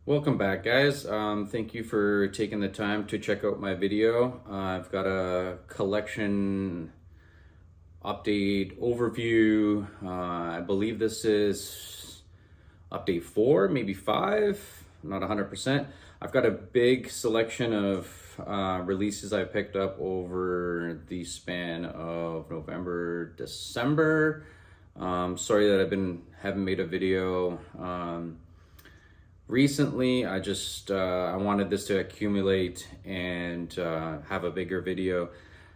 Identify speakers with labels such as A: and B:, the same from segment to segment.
A: Welcome back, guys. Thank you for taking the time to check out my video. I've got a collection update overview. I believe this is update 4, maybe 5, I'm not 100%. I've got a big selection of releases I picked up over the span of November, December. Sorry that haven't made a video recently. I wanted this to accumulate and have a bigger video.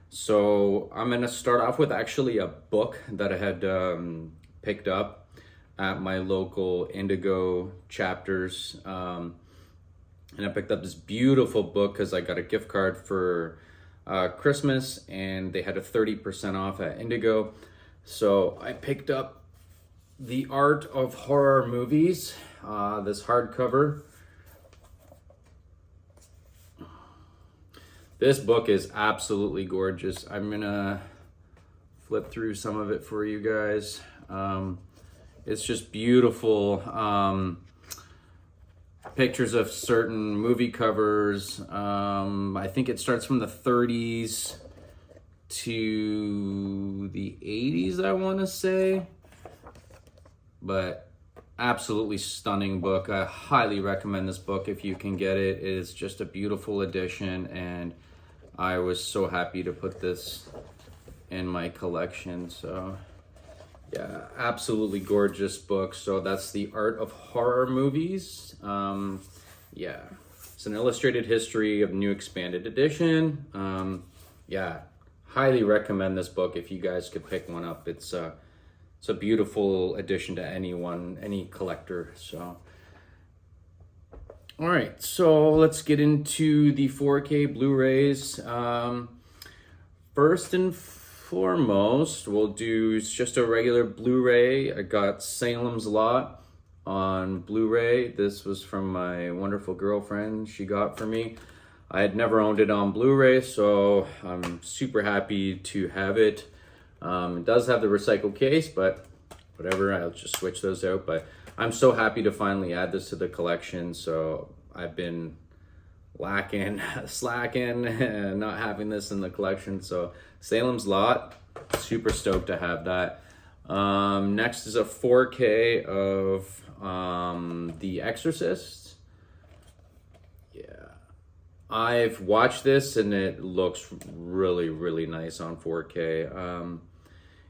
A: So I'm gonna start off with actually a book that I had picked up at my local Indigo chapters. And I picked up this beautiful book because I got a gift card for Christmas and they had a 30% off at Indigo. So I picked up The Art of Horror Movies, this hardcover. This book is absolutely gorgeous. I'm gonna flip through some of it for you guys. It's just beautiful. Pictures of certain movie covers. I think it starts from the 30s to the 80s, I want to say. But absolutely stunning book. I highly recommend this book if you can get it. It is just a beautiful edition, and I was so happy to put this in my collection. So yeah, absolutely gorgeous book. So that's The Art of Horror Movies. Yeah, it's an illustrated history of new expanded edition. Yeah, highly recommend this book if you guys could pick one up. It's a beautiful addition to any collector. So, all right, so let's get into the 4K Blu-rays. First and foremost, we'll do just a regular Blu-ray. I got Salem's Lot on Blu-ray. This was from my wonderful girlfriend. She got for me. I had never owned it on Blu-ray, so I'm super happy to have it. It does have the recycled case, but whatever, I'll just switch those out. But I'm so happy to finally add this to the collection. So I've been slacking, and not having this in the collection. So Salem's Lot, super stoked to have that. Next is a 4K of The Exorcist. Yeah, I've watched this and it looks really, really nice on 4K.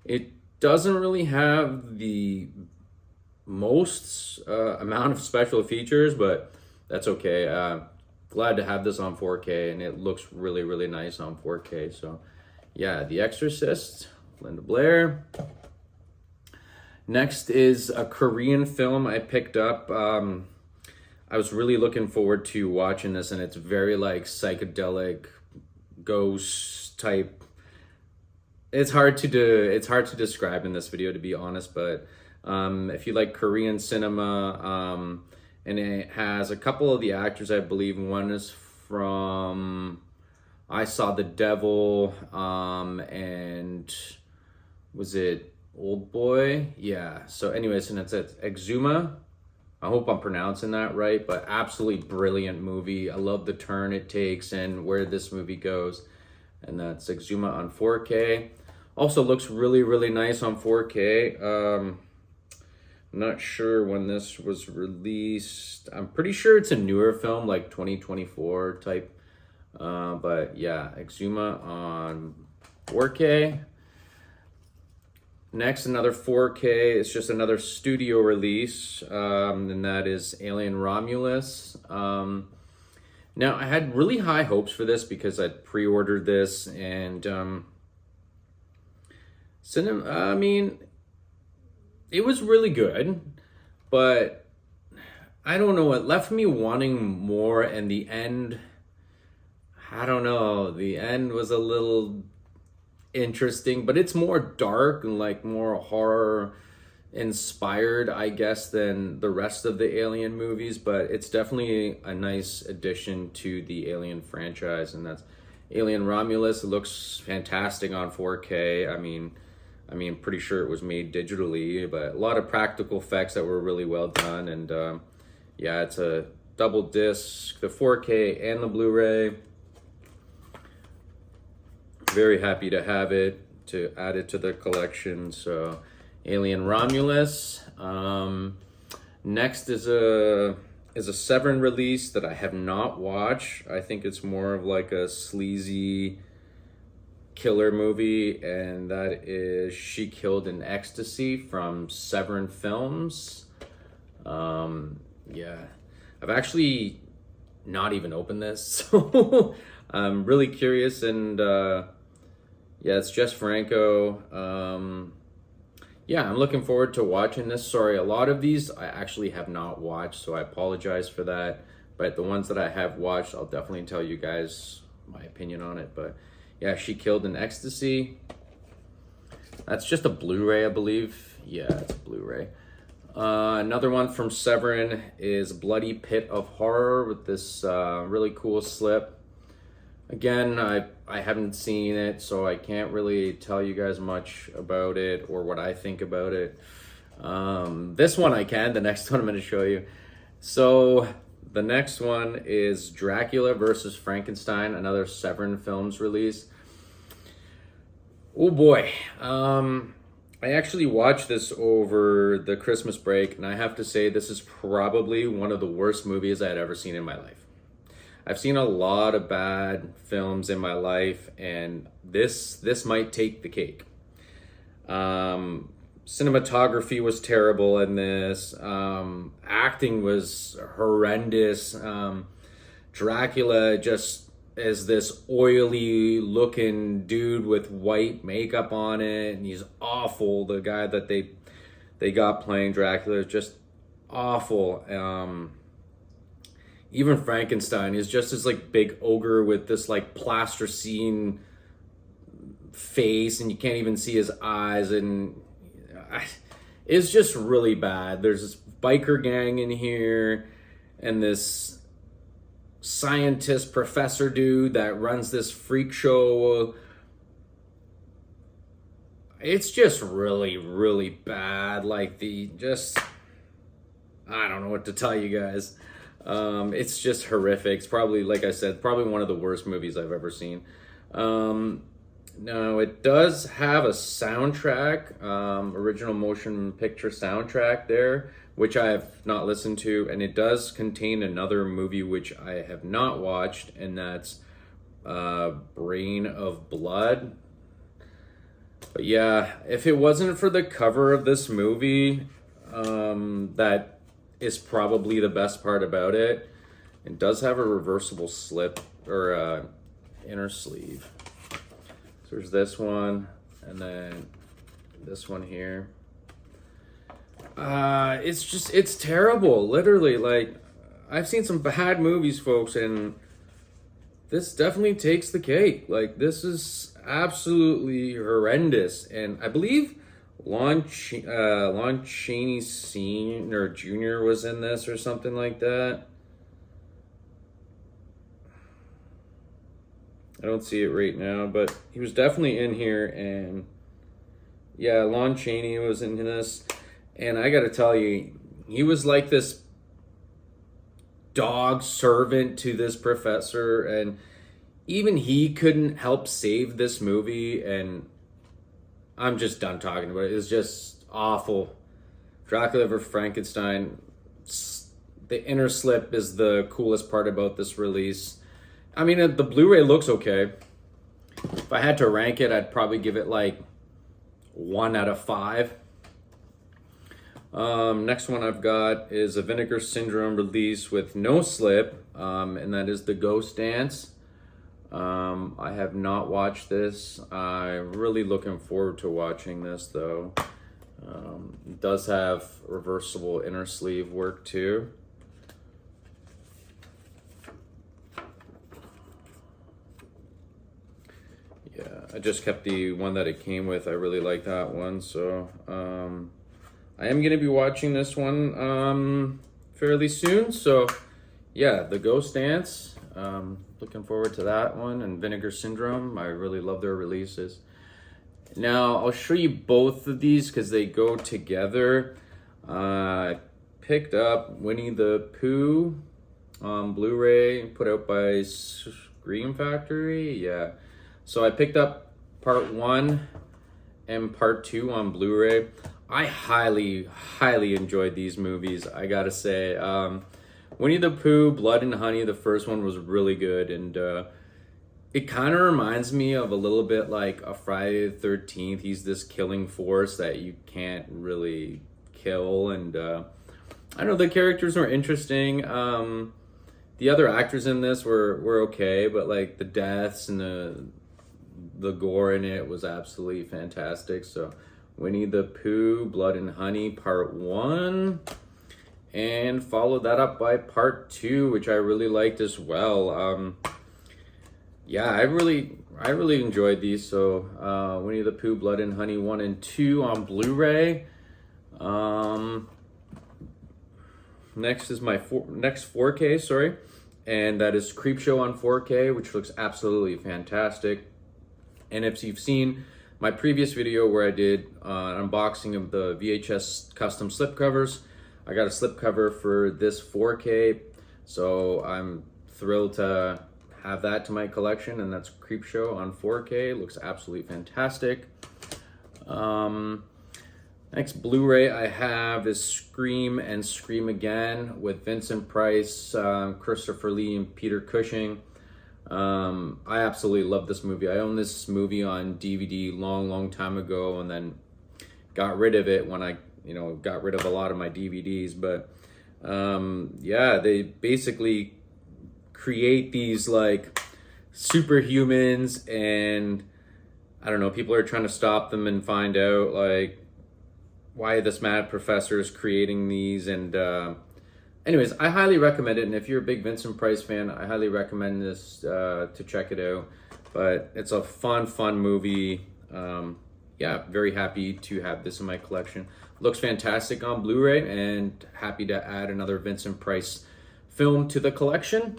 A: It doesn't really have the most amount of special features, but that's okay. Glad to have this on 4K, and it looks really, really nice on 4K. So yeah, The Exorcist, Linda Blair. Next is a Korean film I picked up. I was really looking forward to watching this, and it's very like psychedelic, ghost type. It's hard to describe in this video, to be honest, but if you like Korean cinema, and it has a couple of the actors, I believe one is from I Saw the Devil, and was it Old Boy? Yeah. So anyways, and it's Exuma. I hope I'm pronouncing that right, but absolutely brilliant movie. I love the turn it takes and where this movie goes. And that's Exuma on 4K. Also looks really, really nice on 4K. I'm not sure when this was released. I'm pretty sure it's a newer film, like 2024 type. But yeah, Exuma on 4K. Next, another 4K. It's just another studio release, and that is Alien Romulus. Now, I had really high hopes for this because I'd pre-ordered this, and I mean, it was really good, but I don't know, it left me wanting more, and the end, I don't know, the end was a little interesting, but it's more dark and like more horror inspired, I guess, than the rest of the Alien movies, but it's definitely a nice addition to the Alien franchise, and that's Alien Romulus. It looks fantastic on 4K. I mean, pretty sure it was made digitally, but a lot of practical effects that were really well done, and yeah, it's a double disc, the 4K and the Blu-ray. Very happy to have it, to add it to the collection. So Alien Romulus. Next is a Severin release that I have not watched. I think it's more of like a sleazy killer movie, and that is She Killed in Ecstasy from Severin Films. Yeah, I've actually not even opened this, so I'm really curious. And yeah, it's Jess Franco. Yeah, I'm looking forward to watching this. Sorry, a lot of these I actually have not watched, so I apologize for that. But the ones that I have watched, I'll definitely tell you guys my opinion on it. But yeah, She Killed in Ecstasy. That's just a Blu-ray, I believe. Yeah, it's a Blu-ray. Another one from Severin is Bloody Pit of Horror with this really cool slip. Again, I haven't seen it, so I can't really tell you guys much about it or what I think about it. This one I can, the next one I'm going to show you. So the next one is Dracula versus Frankenstein, another Severin Films release. Oh boy. I actually watched this over the Christmas break, and I have to say this is probably one of the worst movies I had ever seen in my life. I've seen a lot of bad films in my life, and this might take the cake. Cinematography was terrible in this. Acting was horrendous. Dracula just is this oily looking dude with white makeup on it, and he's awful. The guy that they got playing Dracula is just awful. Even Frankenstein is just this like big ogre with this like plasticine face, and you can't even see his eyes, and it's just really bad. There's this biker gang in here, and this scientist professor dude that runs this freak show. It's just really, really bad. Like I don't know what to tell you guys. It's just horrific. It's probably, like I said, probably one of the worst movies I've ever seen. Now, it does have a soundtrack, original motion picture soundtrack there, which I have not listened to, and it does contain another movie which I have not watched, and that's Brain of Blood. But yeah, if it wasn't for the cover of this movie, that is probably the best part about it. It does have a reversible slip or inner sleeve. So there's this one, and then this one here. It's terrible. Literally, like, I've seen some bad movies, folks, and this definitely takes the cake. Like, this is absolutely horrendous. And I believe Lon Chaney Sr. Jr. was in this or something like that. I don't see it right now, but he was definitely in here, and yeah, Lon Chaney was in this. And I gotta tell you, he was like this dog servant to this professor, and even he couldn't help save this movie. And I'm just done talking about it. It's just awful. Dracula vs. Frankenstein. The inner slip is the coolest part about this release. I mean, the Blu-ray looks okay. If I had to rank it, I'd probably give it like 1 out of 5. Next one I've got is a Vinegar Syndrome release with no slip, and that is The Ghost Dance. I have not watched this. I'm really looking forward to watching this, though. It does have reversible inner sleeve work too. Yeah, I just kept the one that it came with. I really like that one, so I am going to be watching this one fairly soon. So yeah, The Ghost Dance. Looking forward to that one, and Vinegar Syndrome. I really love their releases. Now, I'll show you both of these because they go together. I picked up Winnie the Pooh on Blu-ray, put out by Scream Factory. Yeah. So I picked up part 1 and part 2 on Blu-ray. I highly enjoyed these movies, I gotta say. Winnie the Pooh, Blood and Honey, the first one was really good, and it kind of reminds me of a little bit like a Friday the 13th. He's this killing force that you can't really kill, and I know the characters were interesting. The other actors in this were okay, but like the deaths and the gore in it was absolutely fantastic. So Winnie the Pooh, Blood and Honey, part 1. And followed that up by part 2, which I really liked as well. Yeah, I really enjoyed these. So Winnie the Pooh, Blood and Honey 1 and 2 on Blu-ray. Next is my next 4K, sorry. And that is Creepshow on 4K, which looks absolutely fantastic. And if you've seen my previous video where I did an unboxing of the VHS custom slipcovers, I got a slipcover for this 4K, so I'm thrilled to have that to my collection, and that's Creepshow on 4K. Looks absolutely fantastic. Next Blu-ray I have is Scream and Scream Again with Vincent Price, Christopher Lee, and Peter Cushing. I absolutely love this movie. I owned this movie on DVD long time ago, and then got rid of it when I got rid of a lot of my DVDs. But yeah, they basically create these like superhumans, and I don't know, people are trying to stop them and find out like why this mad professor is creating these. And anyways, I highly recommend it, and if you're a big Vincent Price fan, I highly recommend this to check it out. But it's a fun movie. Yeah, very happy to have this in my collection. Looks fantastic on Blu-ray, and happy to add another Vincent Price film to the collection.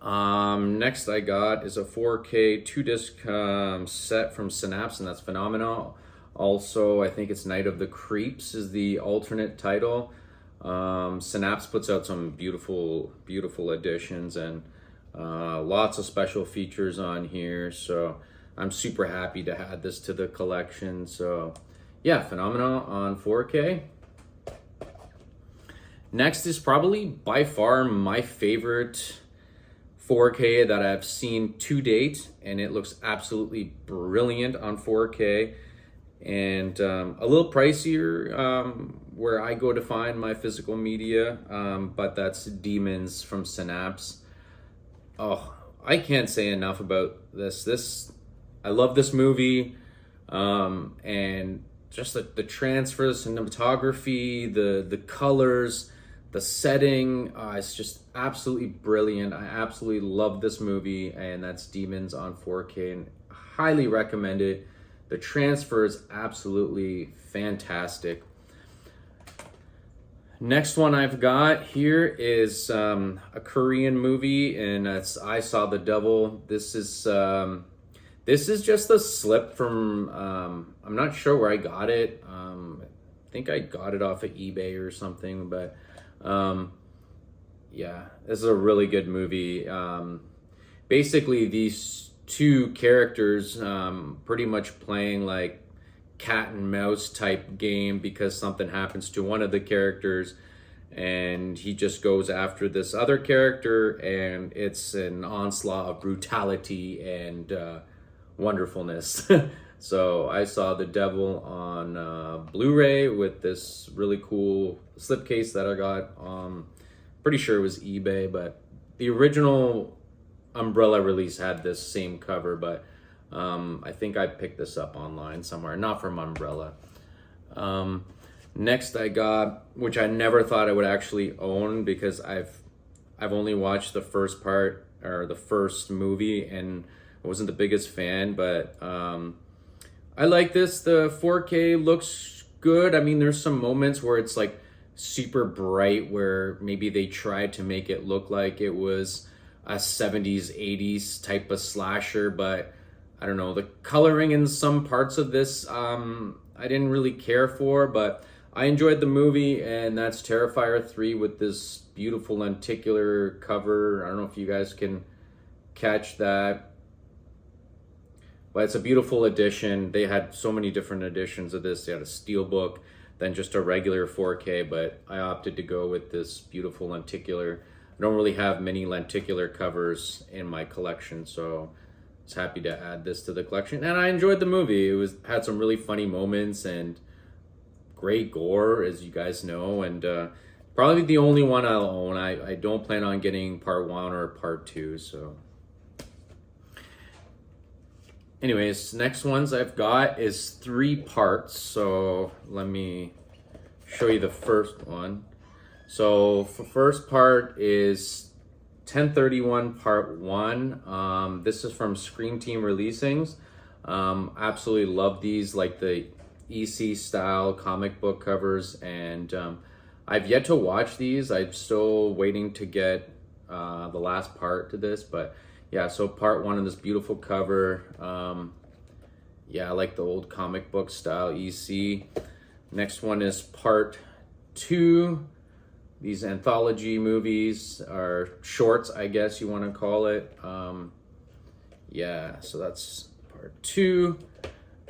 A: Next I got is a 4K 2-disc set from Synapse, and that's phenomenal. Also, I think it's Night of the Creeps is the alternate title. Synapse puts out some beautiful editions, and lots of special features on here. So I'm super happy to add this to the collection. So yeah, phenomenal on 4K. Next is probably by far my favorite 4K that I've seen to date, and it looks absolutely brilliant on 4K. And a little pricier where I go to find my physical media, but that's Demons from Synapse. Oh, I can't say enough about this. I love this movie, and just the transfer, the cinematography, the colors, the setting, it's just absolutely brilliant. I absolutely love this movie, and that's Demons on 4K, and highly recommend it. The transfer is absolutely fantastic. Next one I've got here is a Korean movie, and it's I Saw the Devil. This is just a slip from, I'm not sure where I got it. I think I got it off of eBay or something, but yeah, this is a really good movie. Basically, these two characters pretty much playing like cat and mouse type game because something happens to one of the characters, and he just goes after this other character, and it's an onslaught of brutality and wonderfulness. So I Saw the Devil on Blu-ray with this really cool slipcase that I got. Pretty sure it was eBay, but the original Umbrella release had this same cover, but I think I picked this up online somewhere, not from Umbrella. Next I got, which I never thought I would actually own because I've only watched the first part or the first movie and I wasn't the biggest fan, but I like this. The 4K looks good. I mean, there's some moments where it's like super bright where maybe they tried to make it look like it was a 70s 80s type of slasher, but I don't know, the coloring in some parts of this I didn't really care for, but I enjoyed the movie, and that's Terrifier 3 with this beautiful lenticular cover. I don't know if you guys can catch that, but it's a beautiful edition. They had so many different editions of this. They had a steelbook, then just a regular 4K, but I opted to go with this beautiful lenticular. I don't really have many lenticular covers in my collection, so I was happy to add this to the collection. And I enjoyed the movie. It had some really funny moments and great gore, as you guys know, and probably the only one I'll own. I don't plan on getting part 1 or part 2, so... Anyways, next ones I've got is 3 parts, so let me show you the first one. So the first part is 1031 Part 1. This is from Scream Team Releasings. Absolutely love these, like the EC style comic book covers, and I've yet to watch these. I'm still waiting to get the last part to this, but yeah, so part 1 of this beautiful cover. Yeah, I like the old comic book style EC. Next one is part 2. These anthology movies, are shorts, I guess you want to call it. Yeah, so that's part 2.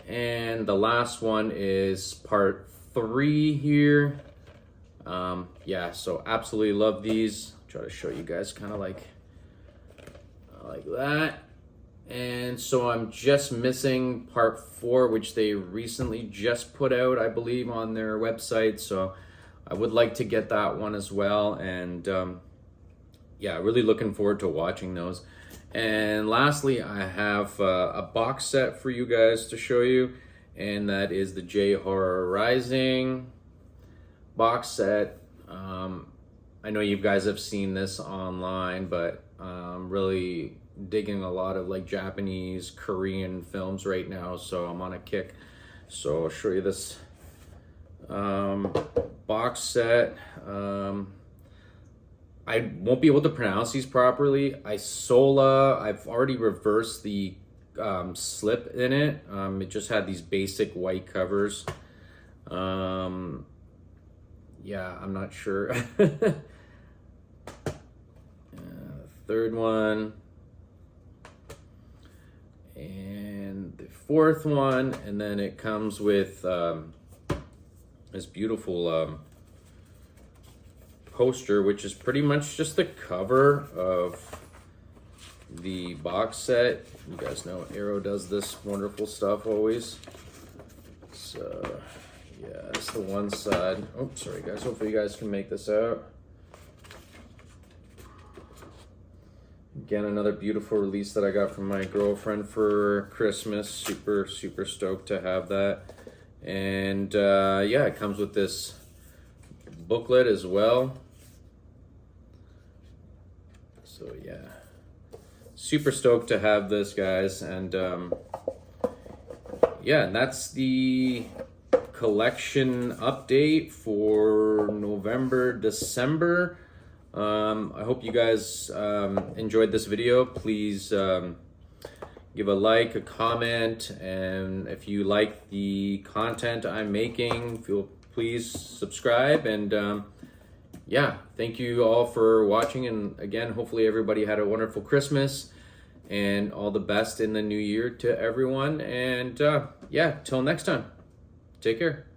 A: And the last one is part 3 here. Yeah, so absolutely love these. I'll try to show you guys kind of like that. And so I'm just missing part 4, which they recently just put out, I believe, on their website. So I would like to get that one as well. And yeah, really looking forward to watching those. And lastly, I have a box set for you guys to show you, and that is the J Horror Rising box set. I know you guys have seen this online, but really digging a lot of like Japanese, Korean films right now, so I'm on a kick. So I'll show you this box set. I won't be able to pronounce these properly. Isola, I've already reversed the slip in it. It just had these basic white covers. Yeah, I'm not sure. Third one. And the fourth one. And then it comes with this beautiful poster, which is pretty much just the cover of the box set. You guys know Arrow does this wonderful stuff always. So yeah, that's the one side. Oh, sorry guys, hopefully you guys can make this out. Again, another beautiful release that I got from my girlfriend for Christmas. Super stoked to have that. And yeah, it comes with this booklet as well. So yeah, super stoked to have this, guys. And yeah, and that's the collection update for November, December. I hope you guys enjoyed this video. Please give a like, a comment, and if you like the content I'm making, please subscribe. And yeah, thank you all for watching, and again, hopefully everybody had a wonderful Christmas, and all the best in the new year to everyone. And yeah, till next time, take care.